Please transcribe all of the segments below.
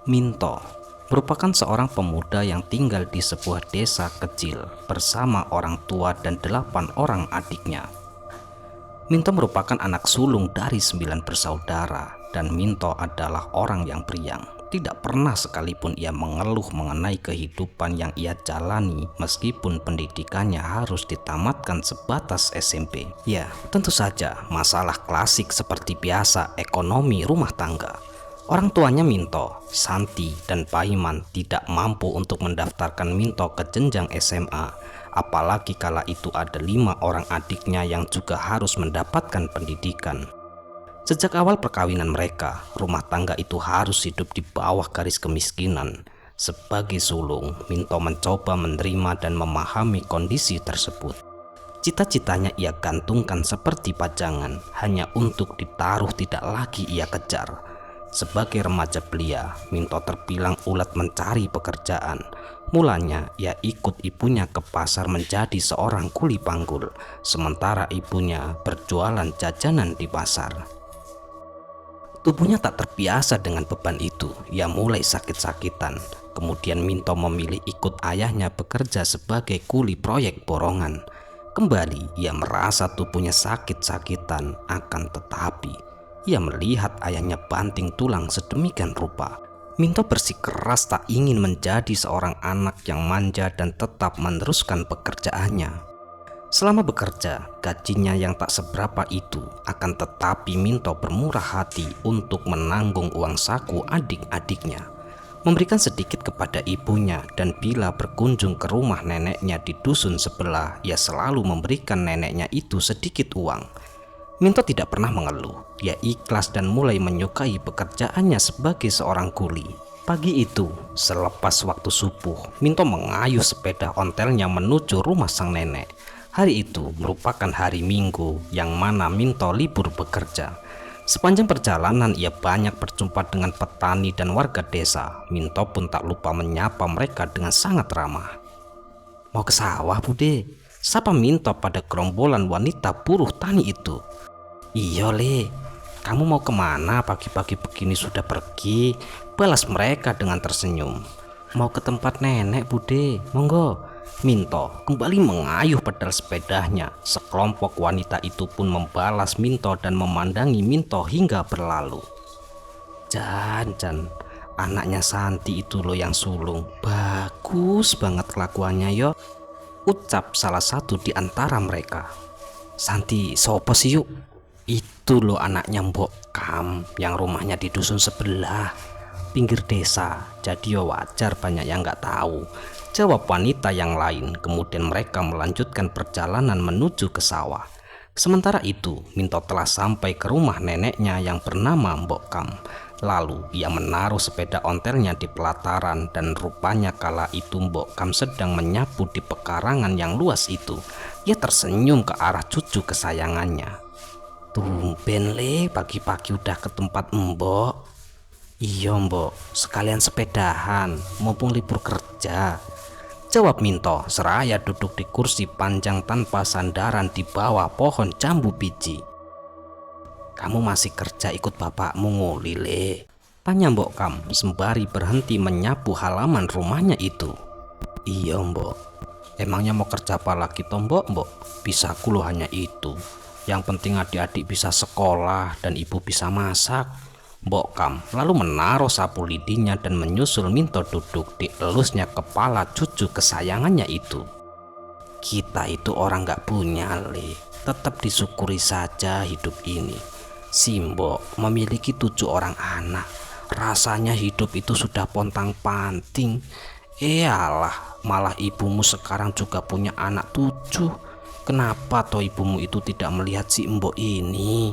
Minto merupakan seorang pemuda yang tinggal di sebuah desa kecil bersama orang tua dan 8 orang adiknya. Minto merupakan anak sulung dari 9 bersaudara dan Minto adalah orang yang priang. Tidak pernah sekalipun ia mengeluh mengenai kehidupan yang ia jalani meskipun pendidikannya harus ditamatkan sebatas SMP. Ya, tentu saja masalah klasik seperti biasa ekonomi rumah tangga. Orang tuanya Minto, Santi dan Paiman tidak mampu untuk mendaftarkan Minto ke jenjang SMA, apalagi kala itu ada 5 orang adiknya yang juga harus mendapatkan pendidikan. Sejak awal perkawinan mereka, rumah tangga itu harus hidup di bawah garis kemiskinan. Sebagai sulung, Minto mencoba menerima dan memahami kondisi tersebut. Cita-citanya ia gantungkan seperti pajangan, hanya untuk ditaruh tidak lagi ia kejar. Sebagai remaja belia, Minto terbilang ulet mencari pekerjaan. Mulanya ia ikut ibunya ke pasar menjadi seorang kuli panggul, sementara ibunya berjualan jajanan di pasar. Tubuhnya tak terbiasa dengan beban itu, ia mulai sakit-sakitan. Kemudian Minto memilih ikut ayahnya bekerja sebagai kuli proyek borongan. Kembali ia merasa tubuhnya sakit-sakitan, akan tetapi ia melihat ayahnya banting tulang sedemikian rupa. Minto bersikeras tak ingin menjadi seorang anak yang manja dan tetap meneruskan pekerjaannya. Selama bekerja, gajinya yang tak seberapa itu, akan tetapi Minto bermurah hati untuk menanggung uang saku adik-adiknya, memberikan sedikit kepada ibunya, dan bila berkunjung ke rumah neneknya di dusun sebelah, ia selalu memberikan neneknya itu sedikit uang. Minto tidak pernah mengeluh, ia ikhlas dan mulai menyukai pekerjaannya sebagai seorang kuli. Pagi itu, selepas waktu subuh, Minto mengayuh sepeda ontelnya menuju rumah sang nenek. Hari itu merupakan hari Minggu yang mana Minto libur bekerja. Sepanjang perjalanan ia banyak berjumpa dengan petani dan warga desa. Minto pun tak lupa menyapa mereka dengan sangat ramah. "Mau ke sawah, Bude?" sapa Minto pada gerombolan wanita buruh tani itu. "Iya, Le. Kamu mau kemana pagi-pagi begini sudah pergi?" balas mereka dengan tersenyum. "Mau ke tempat nenek, Bude. Monggo." Minto kembali mengayuh pedal sepedanya. Sekelompok wanita itu pun membalas Minto dan memandangi Minto hingga berlalu. "Jan, anaknya Santi itu loh yang sulung. Bagus banget kelakuannya yo," ucap salah satu di antara mereka. "Santi sopo sih yuk?" "Itu loh anaknya Mbok Kam yang rumahnya di dusun sebelah, pinggir desa. Jadi ya wajar banyak yang nggak tahu," jawab wanita yang lain. Kemudian mereka melanjutkan perjalanan menuju ke sawah. Sementara itu, Minto telah sampai ke rumah neneknya yang bernama Mbok Kam. Lalu ia menaruh sepeda ontelnya di pelataran dan rupanya kala itu Mbok Kam sedang menyapu di pekarangan yang luas itu. Ia tersenyum ke arah cucu kesayangannya. "Tumben, Le, pagi-pagi udah ke tempat Mbok." "Iya, Mbok, sekalian sepedahan mumpung libur kerja," jawab Minto seraya duduk di kursi panjang tanpa sandaran di bawah pohon jambu biji. "Kamu masih kerja ikut bapakmu nguli, Le?" tanya Mbok Kam sembari berhenti menyapu halaman rumahnya itu. "Iya, Mbok. Emangnya mau kerja apa lagi toh, Mbok? Bisaku loh hanya itu. Yang penting adik-adik bisa sekolah dan ibu bisa masak." Mbok Kam lalu menaruh sapu lidinya dan menyusul Minto duduk di elusnya kepala cucu kesayangannya itu. "Kita itu orang gak punya, Le. Tetap disyukuri saja hidup ini. Si Mbok memiliki 7 orang anak. Rasanya hidup itu sudah pontang-panting. Iyalah, malah ibumu sekarang juga punya anak 7. Kenapa toh ibumu itu tidak melihat si Mbok ini?"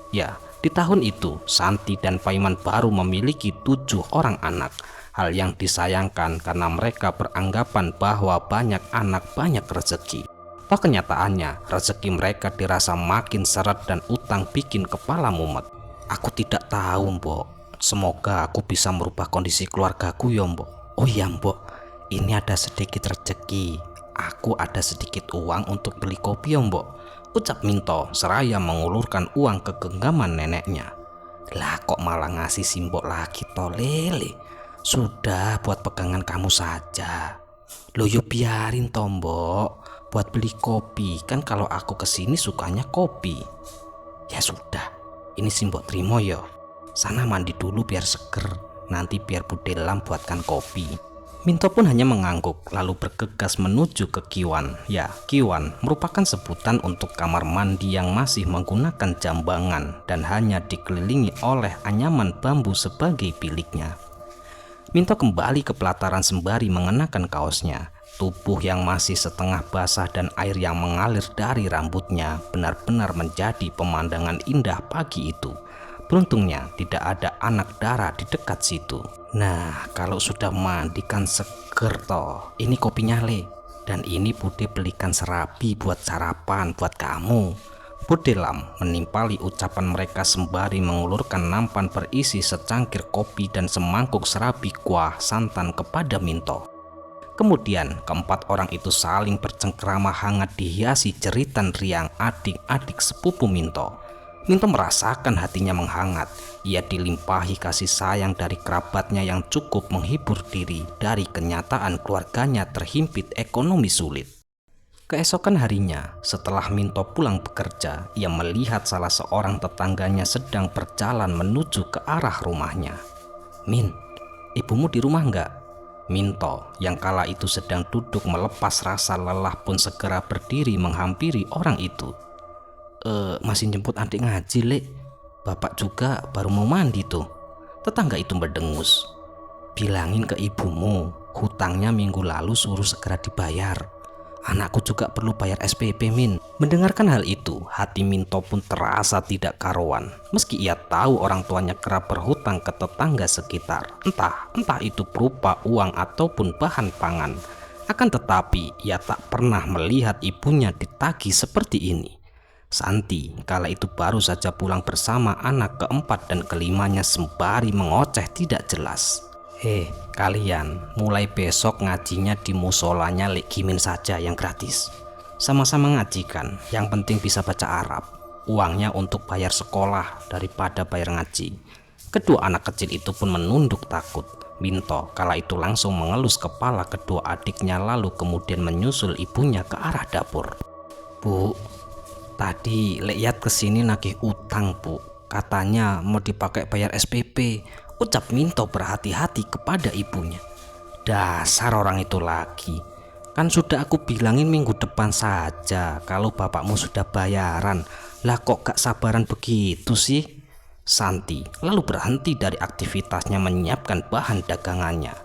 Ya, di tahun itu Santi dan Paiman baru memiliki 7 orang anak. Hal yang disayangkan karena mereka beranggapan bahwa banyak anak banyak rezeki. Toh kenyataannya rezeki mereka dirasa makin seret dan utang bikin kepala mumet. "Aku tidak tahu, Mbok. Semoga aku bisa merubah kondisi keluargaku ya, Mbok." "Oh iya, Mbok, ini ada sedikit rezeki. Aku ada sedikit uang untuk beli kopi ya, Mbok," ucap Minto seraya mengulurkan uang ke genggaman neneknya. "Lah kok malah ngasih si Mbok lagi toh, Lele?" Sudah, buat pegangan kamu saja. Loh yuk biarin Tombok, buat beli kopi, kan kalau aku kesini sukanya kopi. Ya sudah, ini Simbok Trimo yo. Sana mandi dulu biar seger, nanti biar Budelam buatkan kopi. Minto pun hanya mengangguk lalu bergegas menuju ke Kiwan. Ya, Kiwan merupakan sebutan untuk kamar mandi yang masih menggunakan jambangan dan hanya dikelilingi oleh anyaman bambu sebagai biliknya. Minto kembali ke pelataran sembari mengenakan kaosnya. Tubuh yang masih setengah basah dan air yang mengalir dari rambutnya benar-benar menjadi pemandangan indah pagi itu. Beruntungnya tidak ada anak dara di dekat situ. Nah, kalau sudah mandi kan seger toh. Ini kopinya Le. Dan ini Bude belikan serabi buat sarapan buat kamu. Budelam menimpali ucapan mereka sembari mengulurkan nampan berisi secangkir kopi dan semangkuk serabi kuah santan kepada Minto. Kemudian keempat orang itu saling bercengkrama hangat dihiasi jeritan riang adik-adik sepupu Minto. Minto merasakan hatinya menghangat. Ia dilimpahi kasih sayang dari kerabatnya yang cukup menghibur diri dari kenyataan keluarganya terhimpit ekonomi sulit. Keesokan harinya, setelah Minto pulang bekerja, ia melihat salah seorang tetangganya sedang berjalan menuju ke arah rumahnya. "Min, ibumu di rumah enggak?" Minto yang kala itu sedang duduk melepas rasa lelah pun segera berdiri menghampiri orang itu. Masih jemput adik ngaji, Lek. Bapak juga baru mau mandi tuh." Tetangga itu berdengus. "Bilangin ke ibumu, hutangnya minggu lalu suruh segera dibayar. Anakku juga perlu bayar SPP, Min." Mendengarkan hal itu, hati Minto pun terasa tidak karuan. Meski ia tahu orang tuanya kerap berhutang ke tetangga sekitar, entah itu berupa uang ataupun bahan pangan. Akan tetapi, ia tak pernah melihat ibunya ditagih seperti ini. Santi kala itu baru saja pulang bersama anak keempat dan kelimanya sembari mengoceh tidak jelas. Kalian mulai besok ngajinya di musolanya Lek Kimin saja yang gratis. Sama-sama ngajikan, yang penting bisa baca Arab. Uangnya untuk bayar sekolah daripada bayar ngaji." Kedua anak kecil itu pun menunduk takut. Minto kala itu langsung mengelus kepala kedua adiknya lalu kemudian menyusul ibunya ke arah dapur. "Bu, tadi Lek Yat kesini nagih utang, Bu. Katanya mau dipakai bayar SPP," ucap Minto berhati-hati kepada ibunya. "Dasar orang itu lagi. Kan sudah aku bilangin minggu depan saja kalau bapakmu sudah bayaran. Lah kok gak sabaran begitu sih?" Santi lalu berhenti dari aktivitasnya menyiapkan bahan dagangannya.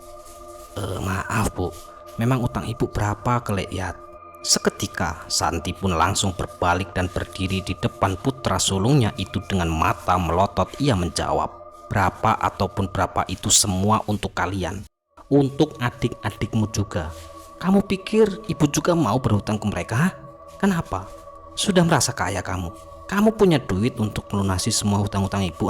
Maaf Bu, memang utang ibu berapa ke Lek Yat?" Seketika Santi pun langsung berbalik dan berdiri di depan putra sulungnya itu dengan mata melotot. Ia menjawab, "Berapa ataupun berapa itu semua untuk kalian, untuk adik-adikmu juga. Kamu pikir ibu juga mau berhutang ke mereka? Kenapa? Sudah merasa kaya kamu? Kamu punya duit untuk melunasi semua hutang-hutang ibu,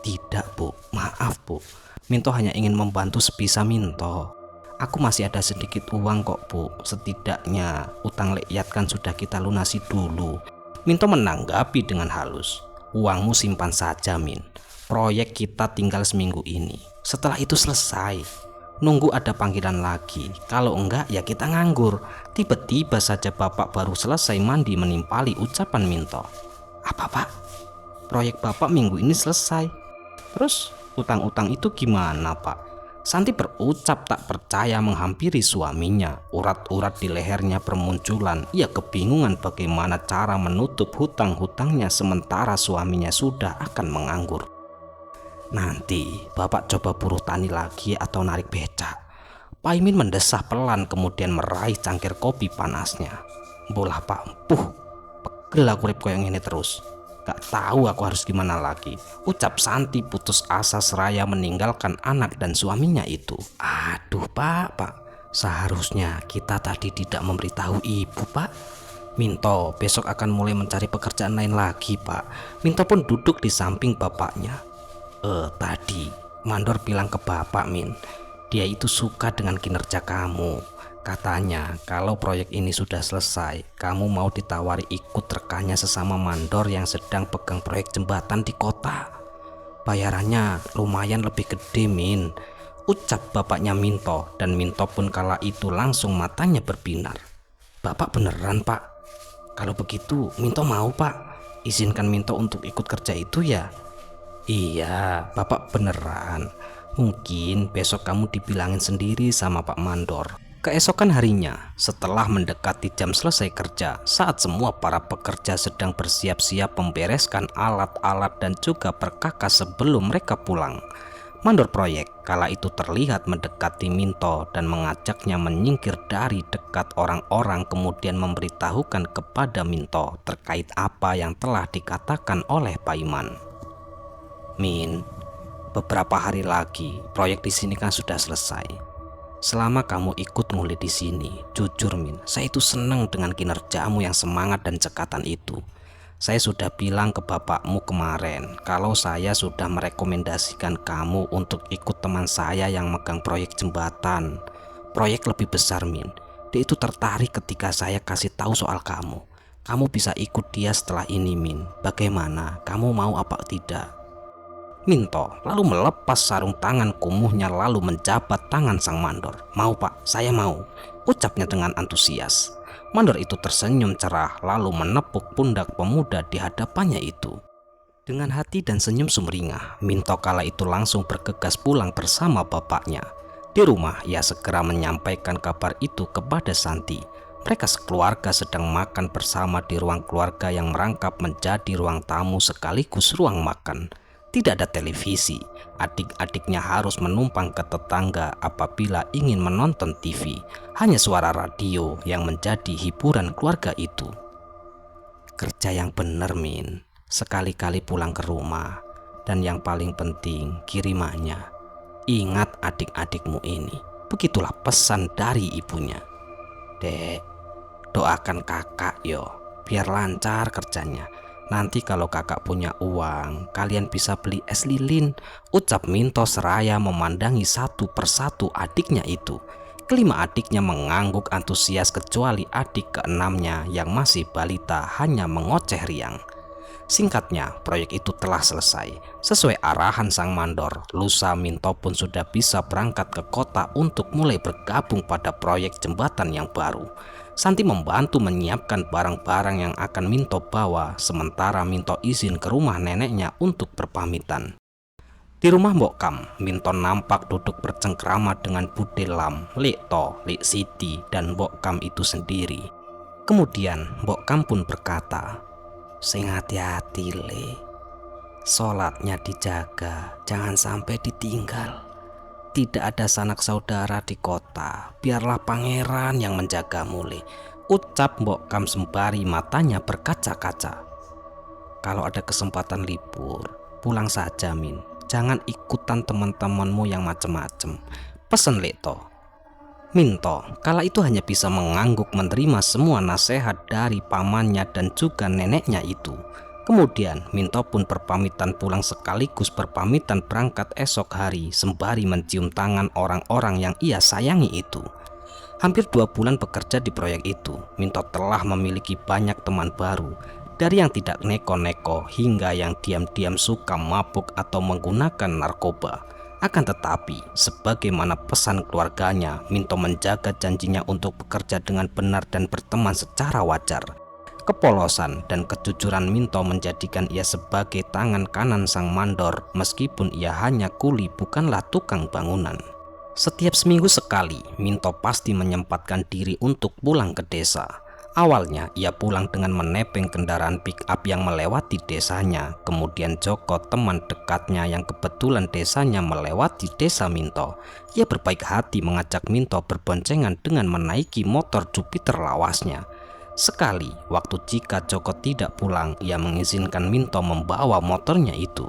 Tidak Bu, maaf Bu. Minto hanya ingin membantu sebisa Minto. Aku masih ada sedikit uang kok Bu. Setidaknya utang Lek Yat kan sudah kita lunasi dulu." Minto menanggapi dengan halus. "Uangmu simpan saja Min. Proyek kita tinggal seminggu ini. Setelah itu selesai. Nunggu ada panggilan lagi. Kalau enggak ya kita nganggur." Tiba-tiba saja bapak baru selesai mandi menimpali ucapan Minto. "Apa Pak? Proyek bapak minggu ini selesai. Terus utang-utang itu gimana Pak?" Santi berucap tak percaya menghampiri suaminya. Urat-urat di lehernya bermunculan. Ia kebingungan bagaimana cara menutup hutang-hutangnya sementara suaminya sudah akan menganggur. "Nanti bapak coba buruh tani lagi atau narik becak." Paimin mendesah pelan kemudian meraih cangkir kopi panasnya. "Bolah Pak, pegel aku rip koyong ini terus. Gak tahu aku harus gimana lagi," ucap Santi putus asa seraya meninggalkan anak dan suaminya itu. "Aduh Pak, seharusnya kita tadi tidak memberitahu ibu Pak. Minto besok akan mulai mencari pekerjaan lain lagi Pak." Minto pun duduk di samping bapaknya. Tadi Mandor bilang ke bapak Min, dia itu suka dengan kinerja kamu. Katanya kalau proyek ini sudah selesai, kamu mau ditawari ikut rekannya sesama mandor yang sedang pegang proyek jembatan di kota. Bayarannya lumayan lebih gede, Min, ucap bapaknya Minto, dan Minto pun kala itu langsung matanya berbinar. Bapak beneran, Pak? Kalau begitu Minto mau, Pak. Izinkan Minto untuk ikut kerja itu ya. Iya, Bapak beneran. Mungkin besok kamu dibilangin sendiri sama Pak Mandor. Keesokan harinya, setelah mendekati jam selesai kerja, saat semua para pekerja sedang bersiap-siap membereskan alat-alat dan juga perkakas sebelum mereka pulang, mandor proyek kala itu terlihat mendekati Minto dan mengajaknya menyingkir dari dekat orang-orang, kemudian memberitahukan kepada Minto terkait apa yang telah dikatakan oleh Paiman. Min, beberapa hari lagi proyek di sini kan sudah selesai. Selama kamu ikut nguli di sini, jujur Min, saya itu senang dengan kinerjamu yang semangat dan cekatan itu. Saya sudah bilang ke bapakmu kemarin kalau saya sudah merekomendasikan kamu untuk ikut teman saya yang megang proyek jembatan. Proyek lebih besar, Min. Dia itu tertarik ketika saya kasih tahu soal kamu. Kamu bisa ikut dia setelah ini, Min. Bagaimana? Kamu mau apa tidak? Minto lalu melepas sarung tangan kumuhnya lalu menjabat tangan sang mandor. Mau, Pak, saya mau, ucapnya dengan antusias. Mandor itu tersenyum cerah lalu menepuk pundak pemuda di hadapannya itu. Dengan hati dan senyum sumringah, Minto kala itu langsung bergegas pulang bersama bapaknya. Di rumah ia segera menyampaikan kabar itu kepada Santi. Mereka sekeluarga sedang makan bersama di ruang keluarga yang merangkap menjadi ruang tamu sekaligus ruang makan. Tidak ada televisi, adik-adiknya harus menumpang ke tetangga apabila ingin menonton TV. Hanya suara radio yang menjadi hiburan keluarga itu. Kerja yang bener, Min. Sekali-kali pulang ke rumah. Dan yang paling penting, kirimannya. Ingat adik-adikmu ini. Begitulah pesan dari ibunya. Dek, doakan kakak yo, biar lancar kerjanya. Nanti kalau kakak punya uang, kalian bisa beli es lilin, ucap Minto seraya memandangi satu persatu adiknya itu. Kelima adiknya mengangguk antusias kecuali adik keenamnya yang masih balita hanya mengoceh riang. Singkatnya, proyek itu telah selesai. Sesuai arahan sang mandor, lusa Minto pun sudah bisa berangkat ke kota untuk mulai bergabung pada proyek jembatan yang baru. Santi membantu menyiapkan barang-barang yang akan Minto bawa, sementara Minto izin ke rumah neneknya untuk berpamitan. Di rumah Mbok Kam, Minto nampak duduk bercengkrama dengan Bude Lam, Lek To, Lek Siti, dan Mbok Kam itu sendiri. Kemudian Mbok Kam pun berkata, "Sing hati-hati, Le. Sholatnya dijaga, jangan sampai ditinggal. Tidak ada sanak saudara di kota, biarlah pangeran yang menjagamu, Le," ucap Mbok Kam sembari matanya berkaca-kaca. "Kalau ada kesempatan libur, pulang saja, Min. Jangan ikutan teman-temanmu yang macem-macem," pesan Leto. Minto kala itu hanya bisa mengangguk menerima semua nasihat dari pamannya dan juga neneknya itu. Kemudian Minto pun berpamitan pulang sekaligus berpamitan berangkat esok hari sembari mencium tangan orang-orang yang ia sayangi itu. Hampir 2 bulan bekerja di proyek itu, Minto telah memiliki banyak teman baru. Dari yang tidak neko-neko hingga yang diam-diam suka mabuk atau menggunakan narkoba. Akan tetapi, sebagaimana pesan keluarganya, Minto menjaga janjinya untuk bekerja dengan benar dan berteman secara wajar. Kepolosan dan kejujuran Minto menjadikan ia sebagai tangan kanan sang mandor meskipun ia hanya kuli bukanlah tukang bangunan. Setiap seminggu sekali, Minto pasti menyempatkan diri untuk pulang ke desa. Awalnya ia pulang dengan menepeng kendaraan pick-up yang melewati desanya. Kemudian Joko, teman dekatnya yang kebetulan desanya melewati desa Minto. Ia berbaik hati mengajak Minto berboncengan dengan menaiki motor Jupiter lawasnya. Sekali waktu jika Joko tidak pulang, ia mengizinkan Minto membawa motornya itu.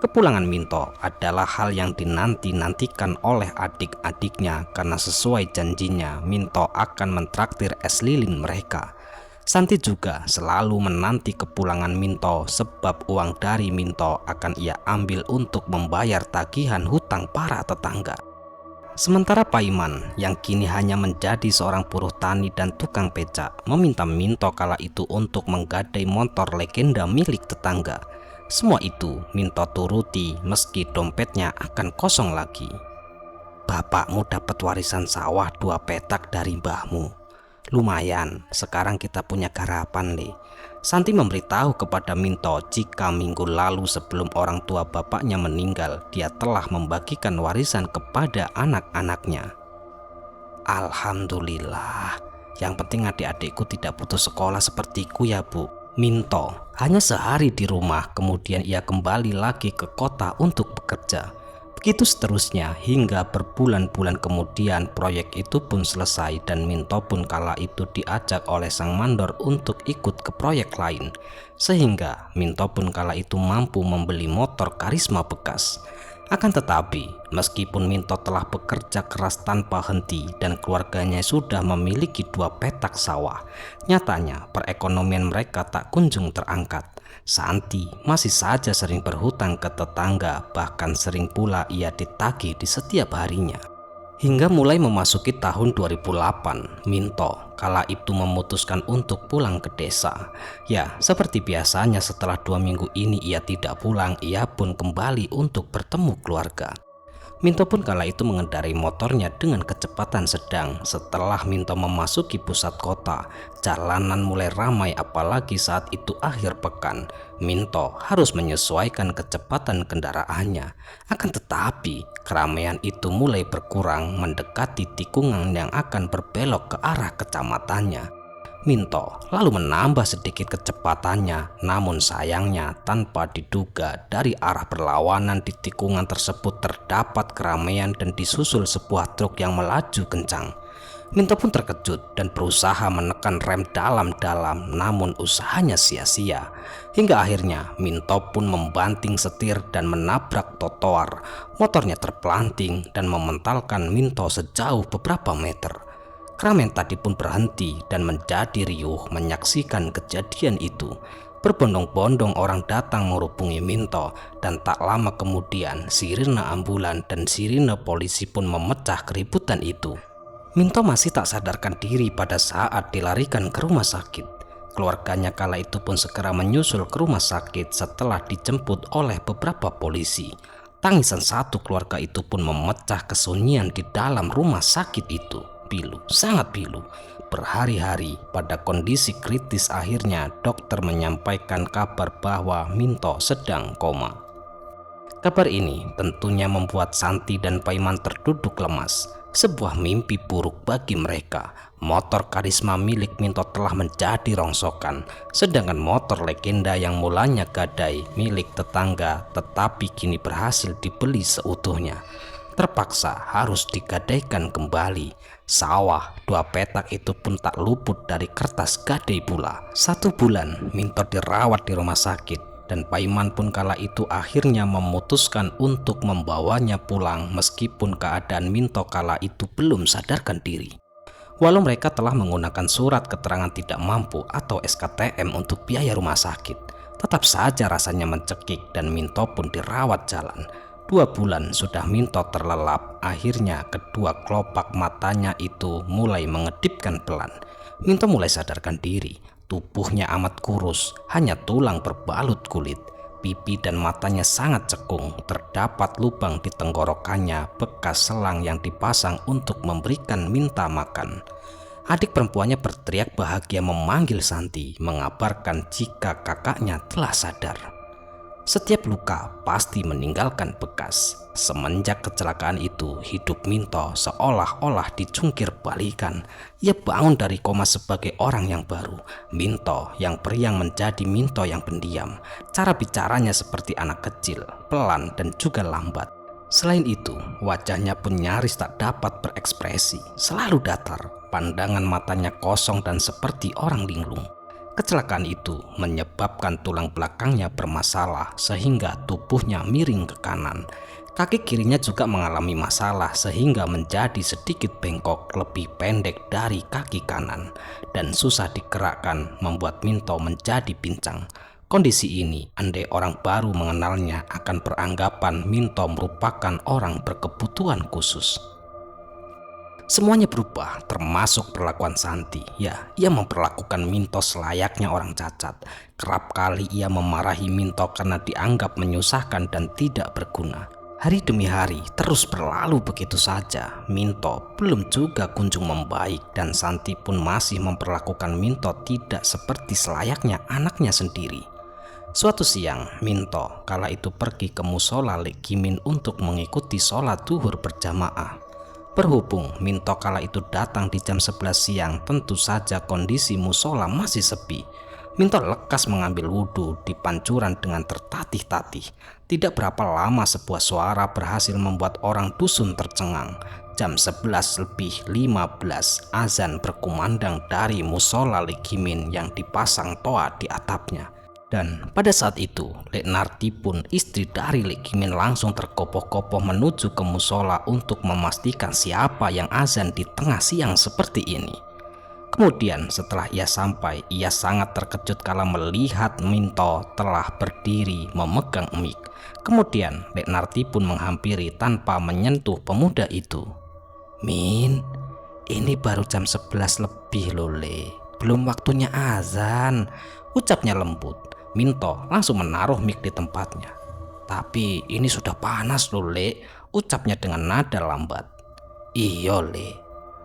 Kepulangan Minto adalah hal yang dinanti-nantikan oleh adik-adiknya karena sesuai janjinya Minto akan mentraktir es lilin mereka. Santi juga selalu menanti kepulangan Minto sebab uang dari Minto akan ia ambil untuk membayar tagihan hutang para tetangga. Sementara Paiman yang kini hanya menjadi seorang buruh tani dan tukang becak meminta Minto kala itu untuk menggadai motor legenda milik tetangga. Semua itu Minto turuti meski dompetnya akan kosong lagi. Bapakmu dapat warisan sawah 2 petak dari mbahmu. Lumayan, sekarang kita punya garapan, Le. Santi memberitahu kepada Minto jika minggu lalu sebelum orang tua bapaknya meninggal, dia telah membagikan warisan kepada anak-anaknya. Alhamdulillah, yang penting adik-adikku tidak putus sekolah sepertiku ya, Bu. Minto hanya sehari di rumah, kemudian ia kembali lagi ke kota untuk bekerja. Begitu seterusnya hingga berbulan-bulan kemudian proyek itu pun selesai dan Minto pun kala itu diajak oleh sang mandor untuk ikut ke proyek lain. Sehingga Minto pun kala itu mampu membeli motor Karisma bekas. Akan tetapi, meskipun Minto telah bekerja keras tanpa henti dan keluarganya sudah memiliki 2 petak sawah, nyatanya perekonomian mereka tak kunjung terangkat. Santi masih saja sering berhutang ke tetangga, bahkan sering pula ia ditagih di setiap harinya. Hingga mulai memasuki tahun 2008, Minto kala itu memutuskan untuk pulang ke desa. Ya, seperti biasanya setelah 2 minggu ini ia tidak pulang, ia pun kembali untuk bertemu keluarga. Minto pun kala itu mengendarai motornya dengan kecepatan sedang. Setelah Minto memasuki pusat kota, jalanan mulai ramai apalagi saat itu akhir pekan. Minto harus menyesuaikan kecepatan kendaraannya. Akan tetapi, keramaian itu mulai berkurang mendekati tikungan yang akan berbelok ke arah kecamatannya. Minto lalu menambah sedikit kecepatannya, namun sayangnya tanpa diduga dari arah berlawanan di tikungan tersebut terdapat keramaian dan disusul sebuah truk yang melaju kencang. Minto pun terkejut dan berusaha menekan rem dalam-dalam, namun usahanya sia-sia. Hingga akhirnya Minto pun membanting setir dan menabrak trotoar. Motornya terpelanting dan mementalkan Minto sejauh beberapa meter. Keramaian tadi pun berhenti dan menjadi riuh menyaksikan kejadian itu. Berbondong-bondong orang datang menghubungi Minto dan tak lama kemudian sirine ambulan dan sirine polisi pun memecah keributan itu. Minto masih tak sadarkan diri pada saat dilarikan ke rumah sakit. Keluarganya kala itu pun segera menyusul ke rumah sakit setelah dijemput oleh beberapa polisi. Tangisan satu keluarga itu pun memecah kesunyian di dalam rumah sakit itu. Pilu, sangat pilu. Berhari-hari pada kondisi kritis akhirnya dokter menyampaikan kabar bahwa Minto sedang koma. Kabar ini tentunya membuat Santi dan Paiman terduduk lemas. Sebuah mimpi buruk bagi mereka. Motor Karisma milik Minto telah menjadi rongsokan, sedangkan motor legenda yang mulanya gadai milik tetangga tetapi kini berhasil dibeli seutuhnya. Terpaksa harus digadaikan kembali. Sawah 2 petak itu pun tak luput dari kertas gadai pula. 1 bulan Minto dirawat di rumah sakit dan Paiman pun kala itu akhirnya memutuskan untuk membawanya pulang meskipun keadaan Minto kala itu belum sadarkan diri. Walau mereka telah menggunakan surat keterangan tidak mampu atau SKTM untuk biaya rumah sakit, tetap saja rasanya mencekik dan Minto pun dirawat jalan. 2 bulan sudah Minto terlelap, akhirnya kedua kelopak matanya itu mulai mengedipkan pelan. Minto mulai sadarkan diri, tubuhnya amat kurus, hanya tulang berbalut kulit. Pipi dan matanya sangat cekung, terdapat lubang di tenggorokannya bekas selang yang dipasang untuk memberikan minta makan. Adik perempuannya berteriak bahagia memanggil Santi, mengabarkan jika kakaknya telah sadar. Setiap luka pasti meninggalkan bekas. Semenjak kecelakaan itu, hidup Minto seolah-olah dicungkir balikan. Ia bangun dari koma sebagai orang yang baru. Minto yang periang menjadi Minto yang pendiam. Cara bicaranya seperti anak kecil, pelan dan juga lambat. Selain itu, wajahnya pun nyaris tak dapat berekspresi. Selalu datar, pandangan matanya kosong dan seperti orang linglung. Kecelakaan itu menyebabkan tulang belakangnya bermasalah sehingga tubuhnya miring ke kanan. Kaki kirinya juga mengalami masalah sehingga menjadi sedikit bengkok lebih pendek dari kaki kanan dan susah digerakkan membuat Minto menjadi pincang. Kondisi ini andai orang baru mengenalnya akan beranggapan Minto merupakan orang berkebutuhan khusus. Semuanya berubah, termasuk perlakuan Santi. Ya, ia memperlakukan Minto selayaknya orang cacat. Kerap kali ia memarahi Minto karena dianggap menyusahkan dan tidak berguna. Hari demi hari terus berlalu begitu saja. Minto belum juga kunjung membaik dan Santi pun masih memperlakukan Minto tidak seperti selayaknya anaknya sendiri. Suatu siang, Minto kala itu pergi ke musola Lek Kimin untuk mengikuti sholat zuhur berjamaah. Berhubung Minto kala itu datang di jam 11 siang, tentu saja kondisi musola masih sepi. Minto lekas mengambil wudhu di pancuran dengan tertatih-tatih. Tidak berapa lama sebuah suara berhasil membuat orang dusun tercengang. Jam 11:15 azan berkumandang dari musola Lek Kimin yang dipasang toa di atapnya. Dan pada saat itu, Lek Narti pun istri dari Lek Kimin langsung terkopoh-kopoh menuju ke musola untuk memastikan siapa yang azan di tengah siang seperti ini. Kemudian setelah ia sampai, ia sangat terkejut kala melihat Minto telah berdiri memegang mic. Kemudian Lek Narti pun menghampiri tanpa menyentuh pemuda itu. "Min, ini baru jam 11 lebih loh Le, belum waktunya azan," ucapnya lembut. Minto langsung menaruh mic di tempatnya. "Tapi ini sudah panas loh Le," ucapnya dengan nada lambat. "Iya Le,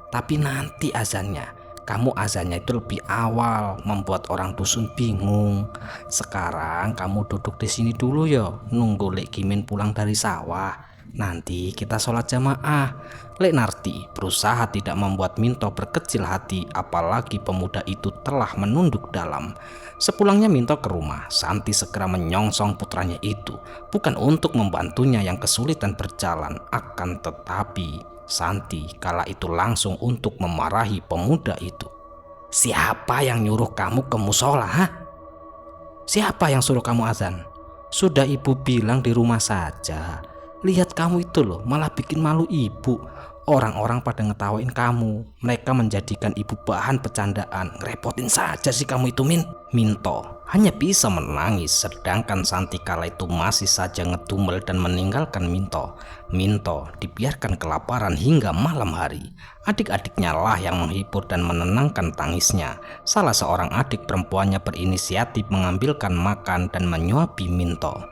tapi nanti azannya. Kamu azannya itu lebih awal, membuat orang dusun bingung. Sekarang kamu duduk di sini dulu ya, nunggu Lek Kimin pulang dari sawah. Nanti kita sholat jamaah." Lek Narti berusaha tidak membuat Minto berkecil hati, apalagi pemuda itu telah menunduk dalam. Sepulangnya Minto ke rumah, Santi segera menyongsong putranya itu, bukan untuk membantunya yang kesulitan berjalan, akan tetapi Santi kala itu langsung untuk memarahi pemuda itu. "Siapa yang nyuruh kamu ke musola, ha? Siapa yang suruh kamu azan? Sudah ibu bilang di rumah saja. Lihat kamu itu loh, malah bikin malu ibu. Orang-orang pada ngetawain kamu. Mereka menjadikan ibu bahan bercandaan. Ngerepotin saja sih kamu itu, Min." Minto hanya bisa menangis, sedangkan Santi kala itu masih saja ngedumel dan meninggalkan Minto. Minto dibiarkan kelaparan hingga malam hari. Adik-adiknya lah yang menghibur dan menenangkan tangisnya. Salah seorang adik perempuannya berinisiatif mengambilkan makan dan menyuapi Minto.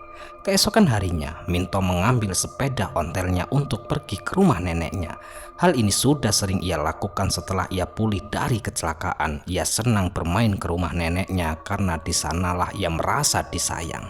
Keesokan harinya, Minto mengambil sepeda ontelnya untuk pergi ke rumah neneknya. Hal ini sudah sering ia lakukan setelah ia pulih dari kecelakaan. Ia senang bermain ke rumah neneknya karena di sanalah ia merasa disayang.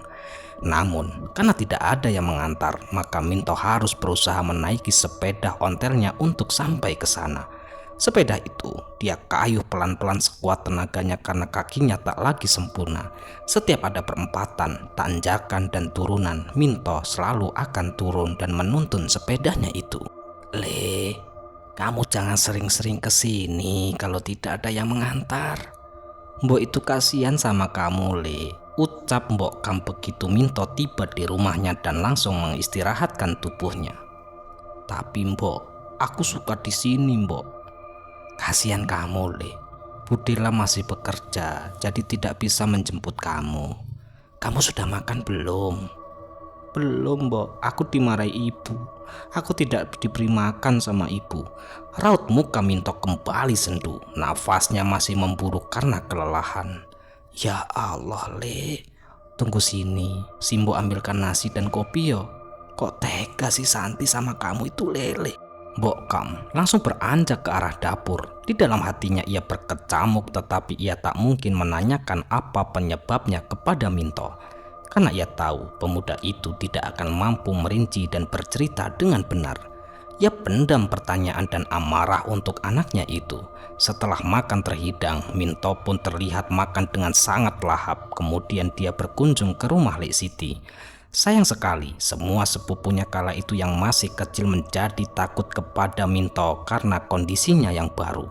Namun, karena tidak ada yang mengantar, maka Minto harus berusaha menaiki sepeda ontelnya untuk sampai ke sana. Sepeda itu dia kayuh pelan-pelan sekuat tenaganya karena kakinya tak lagi sempurna. Setiap ada perempatan, tanjakan dan turunan, Minto selalu akan turun dan menuntun sepedanya itu. "Le, kamu jangan sering-sering kesini kalau tidak ada yang mengantar. Mbok itu kasihan sama kamu, Le," ucap Mbok Kam begitu Minto tiba di rumahnya dan langsung mengistirahatkan tubuhnya. "Tapi Mbok, aku suka di sini Mbok. Kasihan kamu Le, Budila masih bekerja jadi tidak bisa menjemput kamu. Kamu sudah makan belum?" "Belum Mbok, aku dimarahi ibu. Aku tidak diberi makan sama ibu," raut muka Minto kembali sendu. Nafasnya masih memburuk karena kelelahan. "Ya Allah Le, tunggu sini, Simbo ambilkan nasi dan kopi yo. Kok tega sih Santi sama kamu itu Lele." Mbok Kam langsung beranjak ke arah dapur. Di dalam hatinya ia berkecamuk, tetapi ia tak mungkin menanyakan apa penyebabnya kepada Minto. Karena ia tahu pemuda itu tidak akan mampu merinci dan bercerita dengan benar. Ia pendam pertanyaan dan amarah untuk anaknya itu. Setelah makan terhidang, Minto pun terlihat makan dengan sangat lahap. Kemudian dia berkunjung ke rumah Lek Siti. Sayang sekali, semua sepupunya kala itu yang masih kecil menjadi takut kepada Minto karena kondisinya yang baru.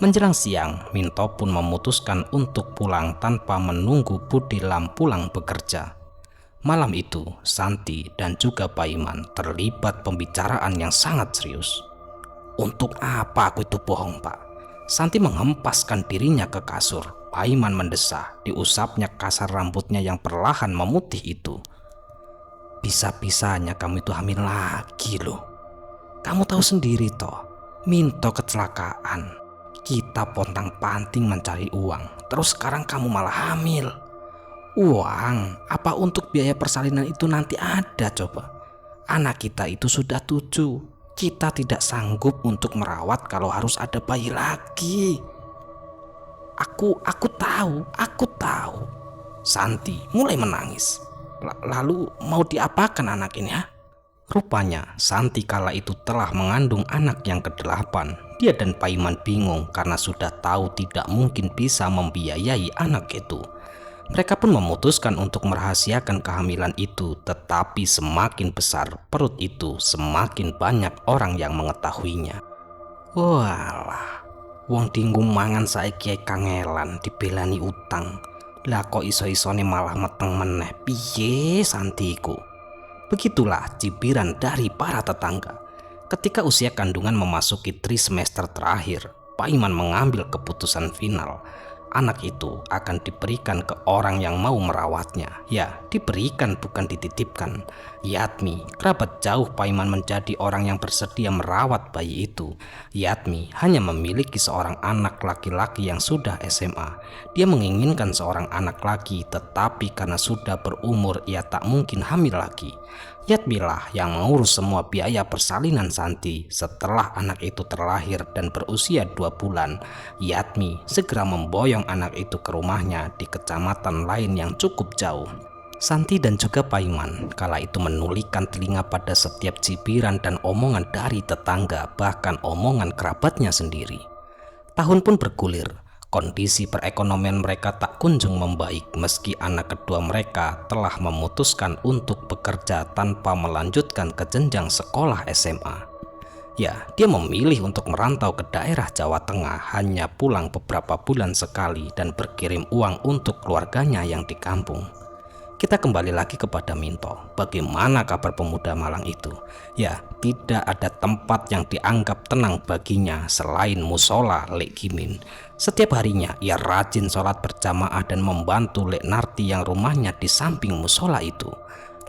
Menjelang siang, Minto pun memutuskan untuk pulang tanpa menunggu Budilam pulang bekerja. Malam itu, Santi dan juga Paiman terlibat pembicaraan yang sangat serius. "Untuk apa aku itu bohong, Pak?" Santi menghempaskan dirinya ke kasur. Paiman mendesah, diusapnya kasar rambutnya yang perlahan memutih itu. "Bisa-bisanya kamu itu hamil lagi loh. Kamu tahu sendiri toh, Minto kecelakaan. Kita pontang-panting mencari uang. Terus sekarang kamu malah hamil. Uang? Apa untuk biaya persalinan itu nanti ada coba? Anak kita itu sudah 7. Kita tidak sanggup untuk merawat kalau harus ada bayi lagi. Aku tahu. Santi mulai menangis. Lalu mau diapakan anak ini ya? Rupanya Santi kala itu telah mengandung anak yang ke-8. Dia dan Paiman bingung karena sudah tahu tidak mungkin bisa membiayai anak itu. Mereka pun memutuskan untuk merahasiakan kehamilan itu, tetapi semakin besar perut itu, semakin banyak orang yang mengetahuinya. Walah, wong dinggung mangan saiki kangelan dibelani utang. Lah kok iso-isone malah meteng meneh, piye Santiku? Begitulah cibiran dari para tetangga. Ketika usia kandungan memasuki trimester terakhir, Paiman mengambil keputusan final. Anak itu akan diberikan ke orang yang mau merawatnya. Ya, diberikan bukan dititipkan. Yatmi, kerabat jauh Paiman, menjadi orang yang bersedia merawat bayi itu. Yatmi hanya memiliki seorang anak laki-laki yang sudah SMA. Dia menginginkan seorang anak lagi, tetapi karena sudah berumur ia tak mungkin hamil lagi. Yatmilah yang mengurus semua biaya persalinan Santi. Setelah anak itu terlahir dan berusia 2 bulan, Yatmi segera memboyong anak itu ke rumahnya di kecamatan lain yang cukup jauh. Santi dan juga Paiman kala itu menulikan telinga pada setiap cibiran dan omongan dari tetangga, bahkan omongan kerabatnya sendiri. Tahun pun bergulir. Kondisi perekonomian mereka tak kunjung membaik meski anak kedua mereka telah memutuskan untuk bekerja tanpa melanjutkan ke jenjang sekolah SMA. Ya, dia memilih untuk merantau ke daerah Jawa Tengah, hanya pulang beberapa bulan sekali dan berkirim uang untuk keluarganya yang di kampung. Kita kembali lagi kepada Minto. Bagaimana kabar pemuda malang itu? Ya, tidak ada tempat yang dianggap tenang baginya selain musola Lek Gimin. Setiap harinya ia rajin sholat berjamaah dan membantu Lek Narti yang rumahnya di samping musola itu.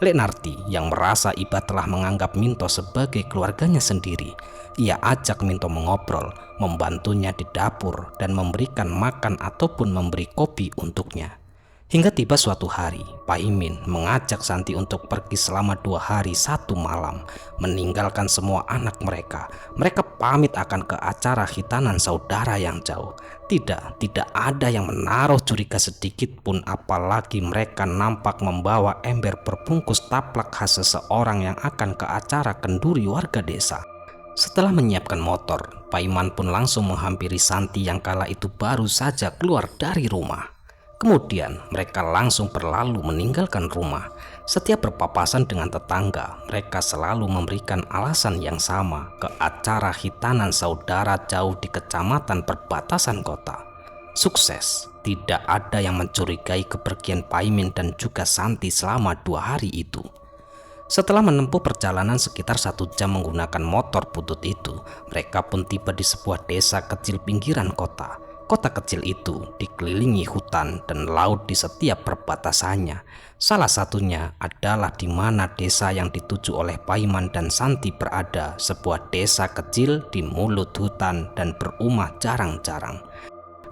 Lek Narti yang merasa Iba telah menganggap Minto sebagai keluarganya sendiri. Ia ajak Minto mengobrol, membantunya di dapur dan memberikan makan ataupun memberi kopi untuknya. Hingga tiba suatu hari, Paimin mengajak Santi untuk pergi selama 2 hari 1 malam, meninggalkan semua anak mereka. Mereka pamit akan ke acara khitanan saudara yang jauh. Tidak ada yang menaruh curiga sedikit pun, apalagi mereka nampak membawa ember berbungkus taplak khas seseorang yang akan ke acara kenduri warga desa. Setelah menyiapkan motor, Paiman pun langsung menghampiri Santi yang kala itu baru saja keluar dari rumah. Kemudian mereka langsung berlalu meninggalkan rumah. Setiap berpapasan dengan tetangga, mereka selalu memberikan alasan yang sama, ke acara khitanan saudara jauh di kecamatan perbatasan kota. Sukses, tidak ada yang mencurigai kepergian Paimin dan juga Santi selama 2 hari itu. Setelah menempuh perjalanan sekitar 1 jam menggunakan motor butut itu, mereka pun tiba di sebuah desa kecil pinggiran kota. Kota kecil itu dikelilingi hutan dan laut di setiap perbatasannya. Salah satunya adalah di mana desa yang dituju oleh Paiman dan Santi berada, sebuah desa kecil di mulut hutan dan berumah jarang-jarang.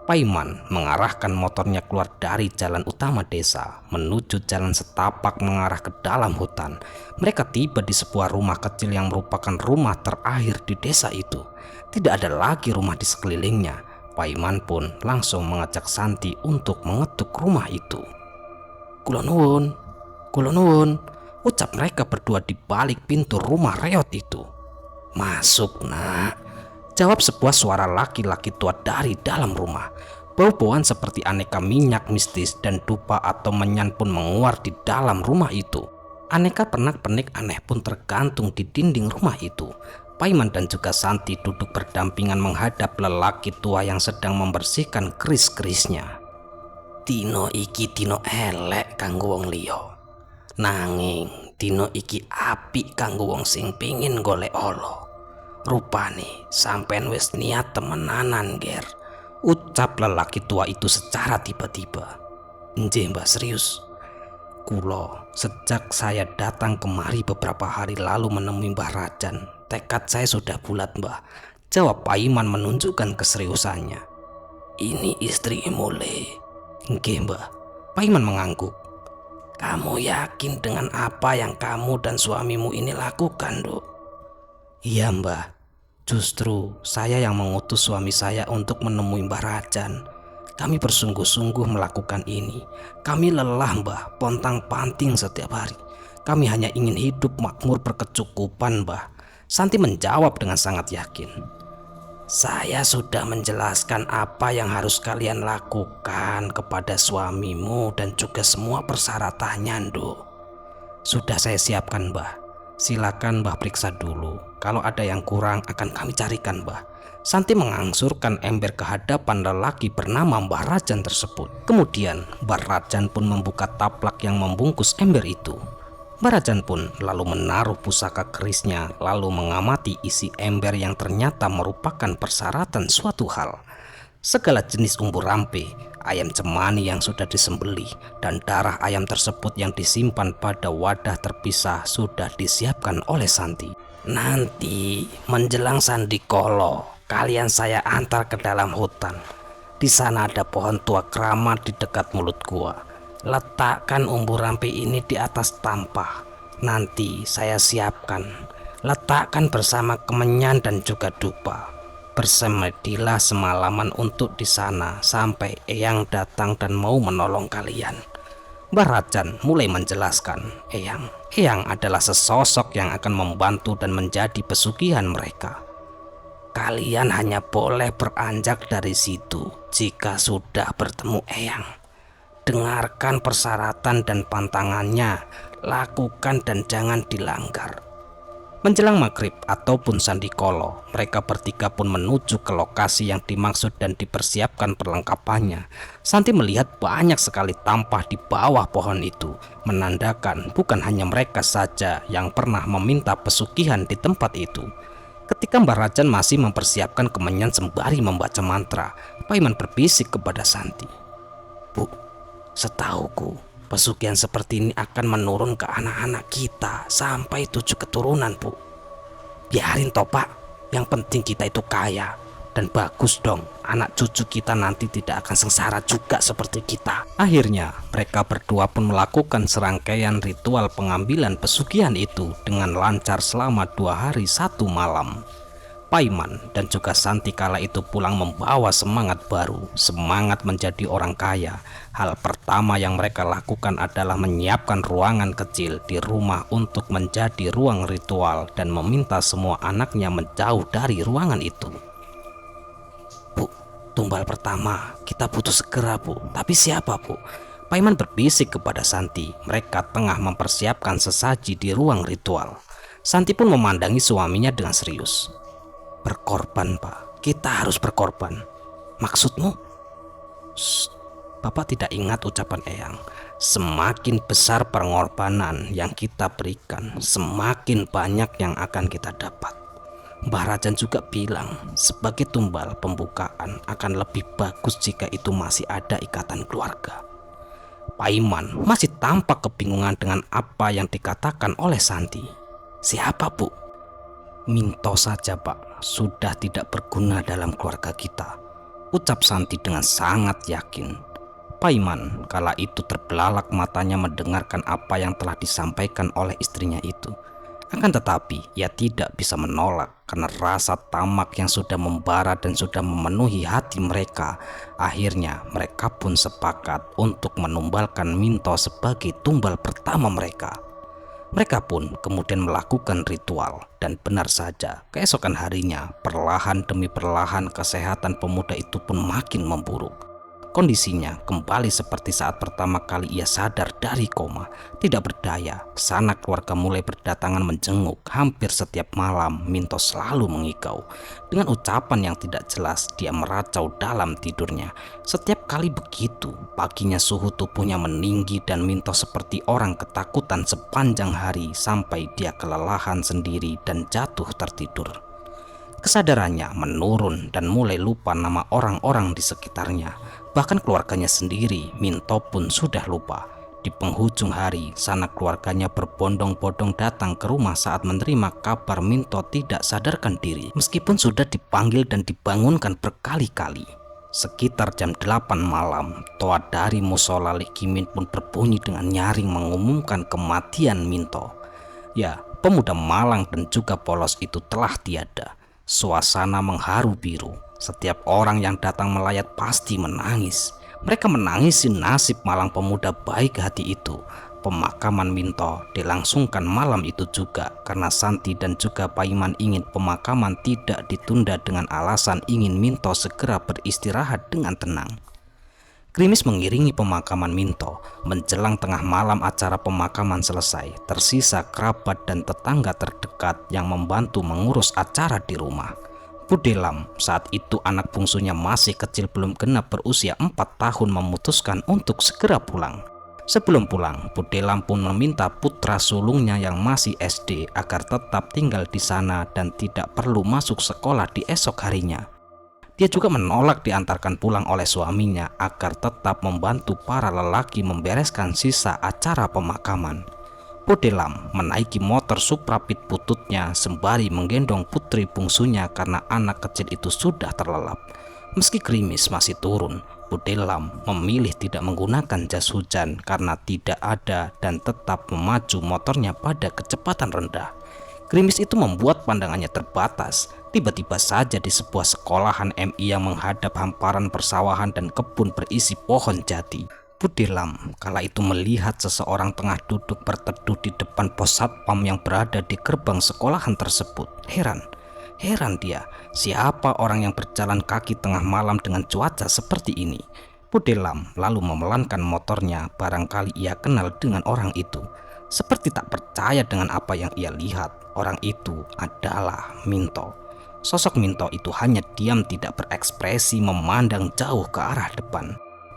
Paiman mengarahkan motornya keluar dari jalan utama desa menuju jalan setapak mengarah ke dalam hutan. Mereka tiba di sebuah rumah kecil yang merupakan rumah terakhir di desa itu. Tidak ada lagi rumah di sekelilingnya. Paiman pun langsung mengajak Santi untuk mengetuk rumah itu. Kula nuwun, ucap mereka berdua di balik pintu rumah reot itu. Masuk nak, jawab sebuah suara laki-laki tua dari dalam rumah. Bau-bauan seperti aneka minyak mistis dan dupa atau menyan pun menguar di dalam rumah itu. Aneka pernak-pernik aneh pun tergantung di dinding rumah itu. Paiman dan juga Santi duduk berdampingan menghadap lelaki tua yang sedang membersihkan keris-kerisnya. Dino iki dino elek kanggo wong liya. Nanging dino iki apik kanggo wong sing pengin golek Allah. Rupane sampean wis niat temenanan, Ger, ucap lelaki tua itu secara tiba-tiba. Nggih, Mbah, serius. Kulo sejak saya datang kemari beberapa hari lalu menemui Mbah Rajan, tekad saya sudah bulat, Mbah. jawab Paiman menunjukkan keseriusannya. Ini istrimu, Le. Nggih, Mbah. Paiman mengangguk. Kamu yakin dengan apa yang kamu dan suamimu ini lakukan, Dok? Iya, Mbah. Justru saya yang mengutus suami saya untuk menemui Mbah Rajan. Kami bersungguh-sungguh melakukan ini. Kami lelah, Mbah, pontang-panting setiap hari. Kami hanya ingin hidup makmur berkecukupan, Mbah. Santi menjawab dengan sangat yakin. Saya sudah menjelaskan apa yang harus kalian lakukan kepada suamimu dan juga semua persyaratannya, Nduk. Sudah saya siapkan, Mbah. Silakan Mbah periksa dulu. Kalau ada yang kurang akan kami carikan, Mbah. Santi mengangsurkan ember ke hadapan lelaki bernama Mbah Rajan tersebut. Kemudian Mbah Rajan pun membuka taplak yang membungkus ember itu. Mbah Rajan pun lalu menaruh pusaka kerisnya, lalu mengamati isi ember yang ternyata merupakan persyaratan suatu hal. Segala jenis umbur rampe, ayam cemani yang sudah disembelih, dan darah ayam tersebut yang disimpan pada wadah terpisah sudah disiapkan oleh Santi. Nanti menjelang Sandikolo, kalian saya antar ke dalam hutan. Di sana ada pohon tua keramat di dekat mulut gua. Letakkan umbur rampe ini di atas tampah. Nanti saya siapkan. Letakkan bersama kemenyan dan juga dupa. Bersemedilah semalaman untuk di sana sampai Eyang datang dan mau menolong kalian. Mbah Rajan mulai menjelaskan, Eyang adalah sesosok yang akan membantu dan menjadi pesugihan mereka. Kalian hanya boleh beranjak dari situ jika sudah bertemu Eyang. Dengarkan persyaratan dan pantangannya, lakukan dan jangan dilanggar. Menjelang maghrib ataupun Sandikolo, mereka bertiga pun menuju ke lokasi yang dimaksud dan dipersiapkan perlengkapannya. Santi melihat banyak sekali tampah di bawah pohon itu, menandakan bukan hanya mereka saja yang pernah meminta pesugihan di tempat itu. Ketika Mbah Rajan masih mempersiapkan kemenyan sembari membaca mantra, Paiman berbisik kepada Santi. Bu, setauku pesugihan seperti ini akan menurun ke anak-anak kita sampai 7 keturunan, Bu. Biarin toh, Pak. Yang penting kita itu kaya. Dan bagus dong, anak cucu kita nanti tidak akan sengsara juga seperti kita. Akhirnya mereka berdua pun melakukan serangkaian ritual pengambilan pesugihan itu dengan lancar selama 2 hari 1 malam. Paiman dan juga Santi kala itu pulang membawa semangat baru, semangat menjadi orang kaya. Hal pertama yang mereka lakukan adalah menyiapkan ruangan kecil di rumah untuk menjadi ruang ritual dan meminta semua anaknya menjauh dari ruangan itu. Bu, tumbal pertama kita butuh segera, Bu. Tapi siapa, Bu? Paiman berbisik kepada Santi. Mereka tengah mempersiapkan sesaji di ruang ritual. Santi pun memandangi suaminya dengan serius. Berkorban, Pak. Kita harus berkorban. Maksudmu? Shh, Bapak tidak ingat ucapan Eyang. Semakin besar pengorbanan yang kita berikan, semakin banyak yang akan kita dapat. Mbah Rajan juga bilang, sebagai tumbal pembukaan akan lebih bagus jika itu masih ada ikatan keluarga. Paiman masih tampak kebingungan dengan apa yang dikatakan oleh Santi. Siapa, Bu? Minto saja, Pak, sudah tidak berguna dalam keluarga kita, ucap Santi dengan sangat yakin. Paiman kala itu terbelalak matanya mendengarkan apa yang telah disampaikan oleh istrinya itu. Akan tetapi ia tidak bisa menolak karena rasa tamak yang sudah membara dan sudah memenuhi hati mereka. Akhirnya mereka pun sepakat untuk menumbalkan Minto sebagai tumbal pertama mereka. Mereka pun kemudian melakukan ritual dan benar saja keesokan harinya perlahan demi perlahan kesehatan pemuda itu pun makin memburuk. Kondisinya kembali seperti saat pertama kali ia sadar dari koma. Tidak berdaya, sanak keluarga mulai berdatangan menjenguk. Hampir setiap malam Minto selalu mengigau. Dengan ucapan yang tidak jelas dia meracau dalam tidurnya. Setiap kali begitu, paginya suhu tubuhnya meninggi dan Minto seperti orang ketakutan sepanjang hari sampai dia kelelahan sendiri dan jatuh tertidur. Kesadarannya menurun dan mulai lupa nama orang-orang di sekitarnya. Bahkan keluarganya sendiri, Minto pun sudah lupa. Di penghujung hari, sanak keluarganya berbondong-bondong datang ke rumah saat menerima kabar Minto tidak sadarkan diri meskipun sudah dipanggil dan dibangunkan berkali-kali. Sekitar jam 8 malam, toa dari musola Legimin pun berbunyi dengan nyaring mengumumkan kematian Minto. Ya, pemuda malang dan juga polos itu telah tiada. Suasana mengharu biru. Setiap orang yang datang melayat pasti menangis. Mereka menangisi nasib malang pemuda baik hati itu. Pemakaman Minto dilangsungkan malam itu juga karena Santi dan juga Paiman ingin pemakaman tidak ditunda dengan alasan ingin Minto segera beristirahat dengan tenang. Gerimis mengiringi pemakaman Minto. Menjelang tengah malam acara pemakaman selesai, tersisa kerabat dan tetangga terdekat yang membantu mengurus acara di rumah. Budelam, saat itu anak bungsunya masih kecil belum genap berusia 4 tahun, memutuskan untuk segera pulang. Sebelum pulang, Budelam pun meminta putra sulungnya yang masih SD agar tetap tinggal di sana dan tidak perlu masuk sekolah di esok harinya. Dia juga menolak diantarkan pulang oleh suaminya agar tetap membantu para lelaki membereskan sisa acara pemakaman. Budelam menaiki motor Suprapit bututnya sembari menggendong putri bungsunya karena anak kecil itu sudah terlelap. Meski gerimis masih turun, Budelam memilih tidak menggunakan jas hujan karena tidak ada dan tetap memacu motornya pada kecepatan rendah. Gerimis itu membuat pandangannya terbatas. Tiba-tiba saja di sebuah sekolahan MI yang menghadap hamparan persawahan dan kebun berisi pohon jati. Budelam kala itu melihat seseorang tengah duduk berteduh di depan pos satpam yang berada di gerbang sekolahan tersebut. Heran dia, siapa orang yang berjalan kaki tengah malam dengan cuaca seperti ini? Budelam lalu memelankan motornya, barangkali ia kenal dengan orang itu. Seperti tak percaya dengan apa yang ia lihat, orang itu adalah Minto. Sosok Minto itu hanya diam tidak berekspresi memandang jauh ke arah depan.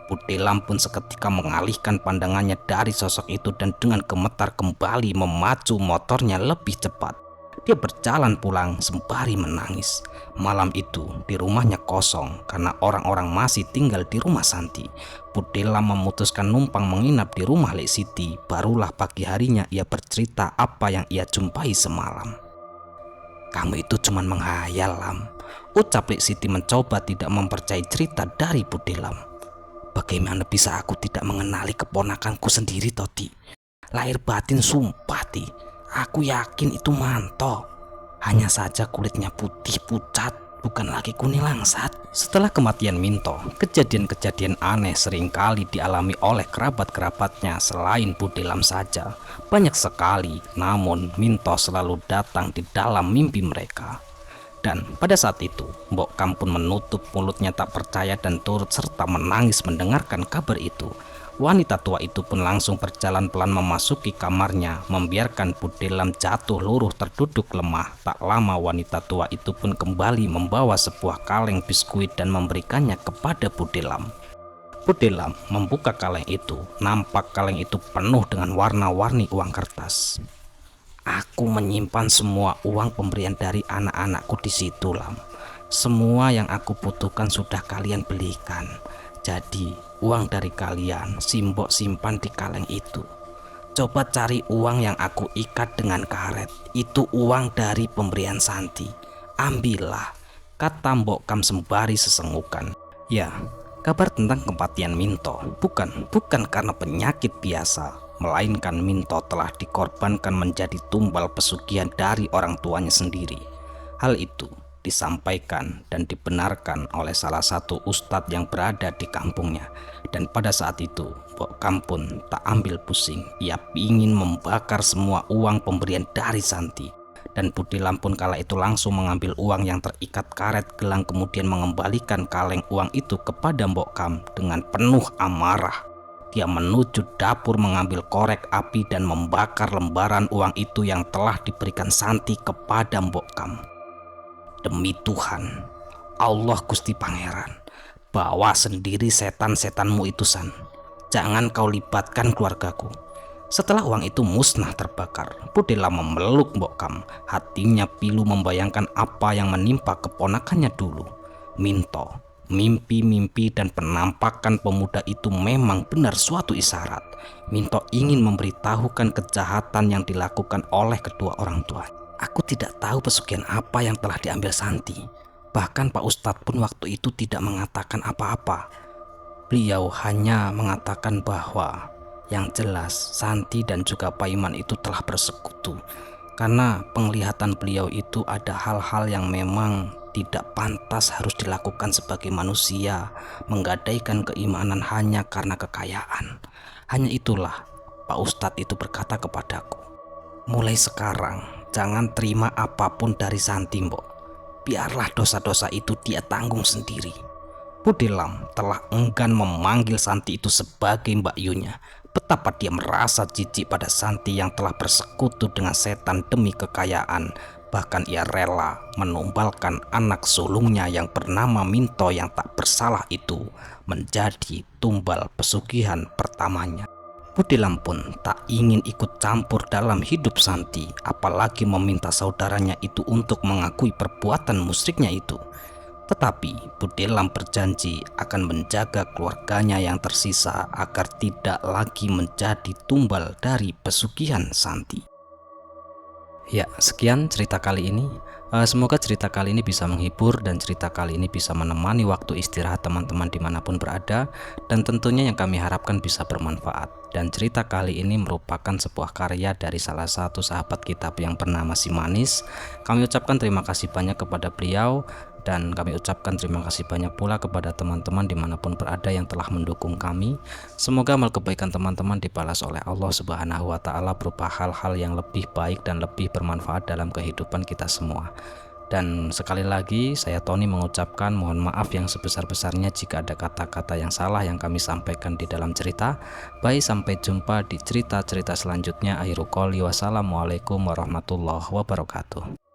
Budelam pun seketika mengalihkan pandangannya dari sosok itu dan dengan gemetar kembali memacu motornya lebih cepat. Dia berjalan pulang sembari menangis. Malam itu di rumahnya kosong karena orang-orang masih tinggal di rumah Santi. Budelam memutuskan numpang menginap di rumah Lek Siti. Barulah pagi harinya ia bercerita apa yang ia jumpai semalam. "Kamu itu cuma menghayal, Lam," ucap Lek Siti mencoba tidak mempercayai cerita dari Budelam. "Bagaimana bisa aku tidak mengenali keponakanku sendiri, Toti? Lahir batin sumpah, Ti. Aku yakin itu Manto. Hanya saja kulitnya putih pucat, bukan lagi kuning langsat." Setelah kematian Minto, kejadian-kejadian aneh seringkali dialami oleh kerabat-kerabatnya selain Budelam saja. Banyak sekali, namun Minto selalu datang di dalam mimpi mereka. Dan pada saat itu, Mbok Kam pun menutup mulutnya tak percaya dan turut serta menangis mendengarkan kabar itu. Wanita tua itu pun langsung berjalan pelan memasuki kamarnya, membiarkan Budelam jatuh luruh terduduk lemah. Tak lama wanita tua itu pun kembali membawa sebuah kaleng biskuit dan memberikannya kepada Budelam. Budelam membuka kaleng itu, nampak kaleng itu penuh dengan warna-warni uang kertas. "Aku menyimpan semua uang pemberian dari anak-anakku di situ, Lam. Semua yang aku butuhkan sudah kalian belikan. Jadi uang dari kalian Simbok simpan di kaleng itu. Coba cari uang yang aku ikat dengan karet. Itu uang dari pemberian Santi. Ambillah," kata Mbok Kam sembari sesengukan. Ya, kabar tentang kematian Minto bukan karena penyakit biasa, melainkan Minto telah dikorbankan menjadi tumbal pesugihan dari orang tuanya sendiri. Hal itu disampaikan dan dibenarkan oleh salah satu ustadz yang berada di kampungnya. Dan pada saat itu Mbok Kam pun tak ambil pusing. Ia ingin membakar semua uang pemberian dari Santi. Dan Budelam pun kala itu langsung mengambil uang yang terikat karet gelang, kemudian mengembalikan kaleng uang itu kepada Mbok Kam dengan penuh amarah. Dia menuju dapur mengambil korek api dan membakar lembaran uang itu yang telah diberikan Santi kepada Mbok Kam. "Demi Tuhan, Allah Gusti Pangeran, bawa sendiri setan-setanmu itu, San. Jangan kau libatkan keluargaku." Setelah uang itu musnah terbakar, Budelam memeluk Mbok Kam. Hatinya pilu membayangkan apa yang menimpa keponakannya dulu. Minto Mimpi-mimpi dan penampakan pemuda itu memang benar suatu isyarat. Minto ingin memberitahukan kejahatan yang dilakukan oleh kedua orang tua. Aku tidak tahu pesugihan apa yang telah diambil Santi. Bahkan Pak Ustadz pun waktu itu tidak mengatakan apa-apa. Beliau hanya mengatakan bahwa yang jelas Santi dan juga Pak Iman itu telah bersekutu. Karena penglihatan beliau itu ada hal-hal yang memang tidak pantas harus dilakukan sebagai manusia, menggadaikan keimanan hanya karena kekayaan. Hanya itulah Pak Ustadz itu berkata kepadaku, mulai sekarang jangan terima apapun dari Santi, Mbok. Biarlah dosa-dosa itu dia tanggung sendiri. Budelam telah enggan memanggil Santi itu sebagai Mbak Yunya. Betapa dia merasa jijik pada Santi yang telah bersekutu dengan setan demi kekayaan. Bahkan ia rela menumbalkan anak sulungnya yang bernama Minto yang tak bersalah itu menjadi tumbal pesugihan pertamanya. Budelam pun tak ingin ikut campur dalam hidup Santi, apalagi meminta saudaranya itu untuk mengakui perbuatan musyriknya itu. Tetapi Budelam berjanji akan menjaga keluarganya yang tersisa agar tidak lagi menjadi tumbal dari pesugihan Santi. Ya, sekian cerita kali ini. Semoga cerita kali ini bisa menghibur dan cerita kali ini bisa menemani waktu istirahat teman-teman dimanapun berada, dan tentunya yang kami harapkan bisa bermanfaat. Dan cerita kali ini merupakan sebuah karya dari salah satu sahabat kitab yang bernama Si Manis. Kami ucapkan terima kasih banyak kepada beliau, dan kami ucapkan terima kasih banyak pula kepada teman-teman dimanapun berada yang telah mendukung kami. Semoga amal kebaikan teman-teman dibalas oleh Allah Subhanahu wa Ta'ala berupa hal-hal yang lebih baik dan lebih bermanfaat dalam kehidupan kita semua. Dan sekali lagi saya Tony mengucapkan mohon maaf yang sebesar-besarnya jika ada kata-kata yang salah yang kami sampaikan di dalam cerita. Baik, sampai jumpa di cerita-cerita selanjutnya. Akhirul qouli wassalamualaikum warahmatullahi wabarakatuh.